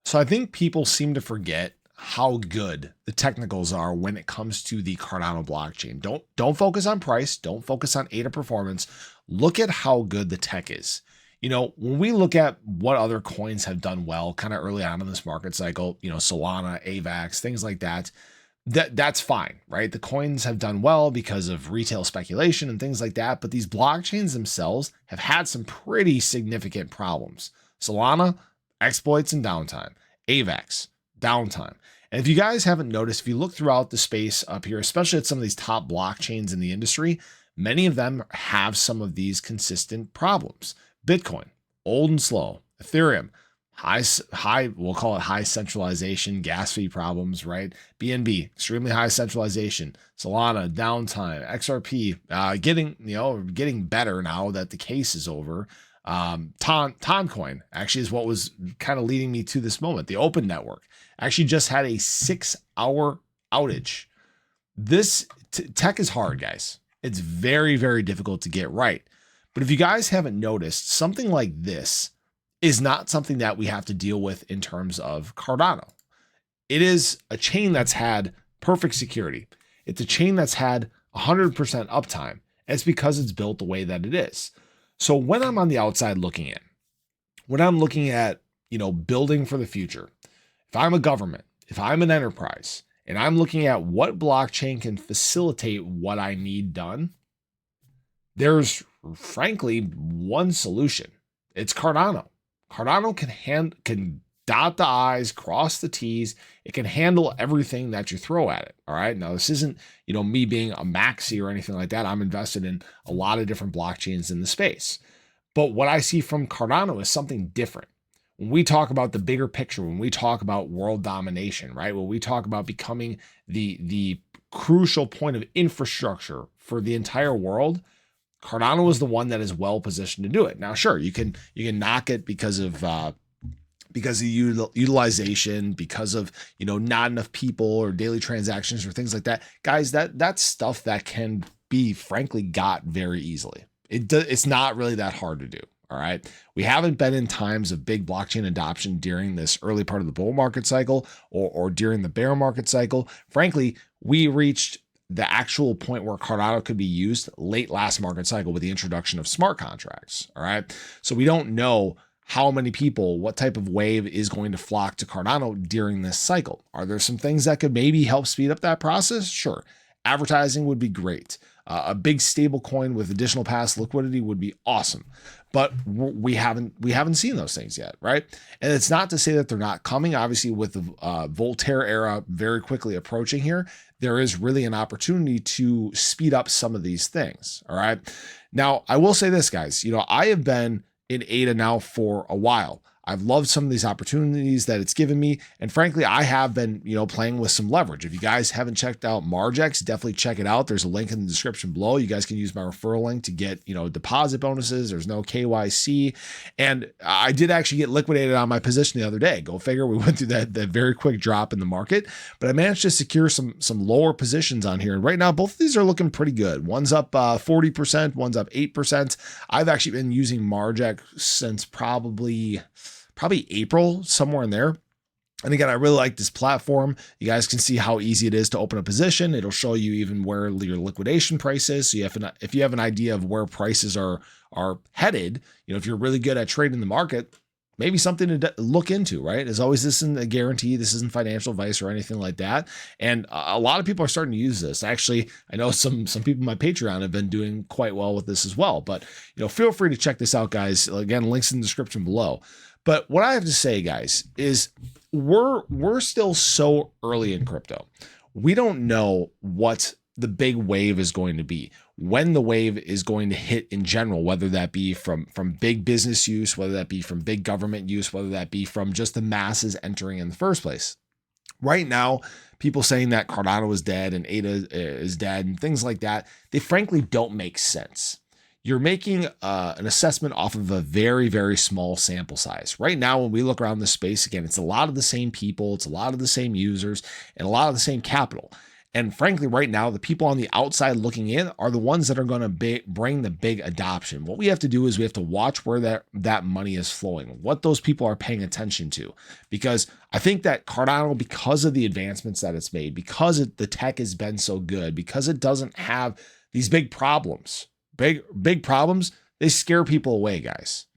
So I think people seem to forget how good the technicals are when it comes to the Cardano blockchain. Don't focus on price, don't focus on ADA performance. Look at how good the tech is. You know, when we look at what other coins have done well kind of early on in this market cycle, you know, Solana, AVAX, things like that, that's fine, right? The coins have done well because of retail speculation and things like that, but these blockchains themselves have had some pretty significant problems. Solana, exploits and downtime. AVAX, downtime. And if you guys haven't noticed, if you look throughout the space up here, especially at some of these top blockchains in the industry, many of them have some of these consistent problems. Bitcoin, old and slow. Ethereum, high, we'll call it high centralization, gas fee problems, right? BNB, extremely high centralization. Solana, downtime. XRP, getting better now that the case is over. Toncoin actually is what was kind of leading me to this moment. The open network actually just had a 6-hour outage. This tech is hard, guys. It's very, very difficult to get right. But if you guys haven't noticed, something like this is not something that we have to deal with in terms of Cardano. It is a chain that's had perfect security. It's a chain that's had 100% uptime. And it's because it's built the way that it is. So when I'm on the outside looking in, when I'm looking at, you know, building for the future, if I'm a government, if I'm an enterprise, and I'm looking at what blockchain can facilitate what I need done, there's frankly one solution. It's Cardano. Cardano can dot the I's, cross the T's. It can handle everything that you throw at it. All right. Now, this isn't, you know, me being a maxi or anything like that. I'm invested in a lot of different blockchains in the space. But what I see from Cardano is something different. When we talk about the bigger picture, when we talk about world domination, right? When we talk about becoming the crucial point of infrastructure for the entire world, Cardano is the one that is well positioned to do it. Now, sure, you can knock it because of utilization, because of, you know, not enough people or daily transactions or things like that. Guys, that's stuff that can be frankly got very easily. It's not really that hard to do. All right. We haven't been in times of big blockchain adoption during this early part of the bull market cycle or during the bear market cycle. Frankly, we reached the actual point where Cardano could be used late last market cycle with the introduction of smart contracts. All right. So we don't know how many people, what type of wave is going to flock to Cardano during this cycle. Are there some things that could maybe help speed up that process? Sure. Advertising would be great. A big stable coin with additional pass liquidity would be awesome. But we haven't seen those things yet, right? And it's not to say that they're not coming. Obviously, with the Voltaire era very quickly approaching here, there is really an opportunity to speed up some of these things, all right? Now, I will say this, guys. You know, I have been in ADA now for a while. I've loved some of these opportunities that it's given me. And frankly, I have been, you know, playing with some leverage. If you guys haven't checked out Marjack, definitely check it out. There's a link in the description below. You guys can use my referral link to get, you know, deposit bonuses. There's no KYC. And I did actually get liquidated on my position the other day. Go figure. We went through that very quick drop in the market, but I managed to secure some lower positions on here. And right now, both of these are looking pretty good. One's up 40%, one's up 8%. I've actually been using Marjack since probably April, somewhere in there. And again, I really like this platform. You guys can see how easy it is to open a position. It'll show you even where your liquidation price is. So if you have an idea of where prices are headed, you know, if you're really good at trading the market, maybe something to look into, right? As always, this isn't a guarantee. This isn't financial advice or anything like that. And a lot of people are starting to use this. Actually, I know some people on my Patreon have been doing quite well with this as well. But, you know, feel free to check this out, guys. Again, links in the description below. But what I have to say, guys, is we're still so early in crypto. We don't know what the big wave is going to be, when the wave is going to hit in general, whether that be from big business use, whether that be from big government use, whether that be from just the masses entering in the first place. Right now, people saying that Cardano is dead and ADA is dead and things like that, they frankly don't make sense. You're making an assessment off of a very, very small sample size. Right now, when we look around the space, again, it's a lot of the same people, it's a lot of the same users, and a lot of the same capital. And frankly, right now, the people on the outside looking in are the ones that are going to bring the big adoption. What we have to do is we have to watch where that money is flowing, what those people are paying attention to. Because I think that Cardano, because of the advancements that it's made, because the tech has been so good, because it doesn't have these big problems, big problems, they scare people away, guys.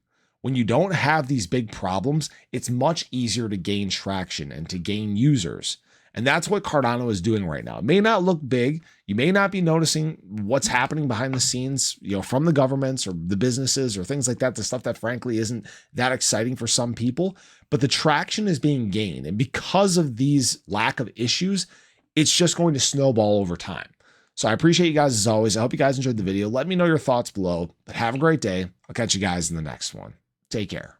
When you don't have these big problems, it's much easier to gain traction and to gain users. And that's what Cardano is doing right now. It may not look big. You may not be noticing what's happening behind the scenes, from the governments or the businesses or things like that, the stuff that frankly isn't that exciting for some people, but the traction is being gained. And because of these lack of issues, it's just going to snowball over time. So I appreciate you guys as always. I hope you guys enjoyed the video. Let me know your thoughts below, but have a great day. I'll catch you guys in the next one. Take care.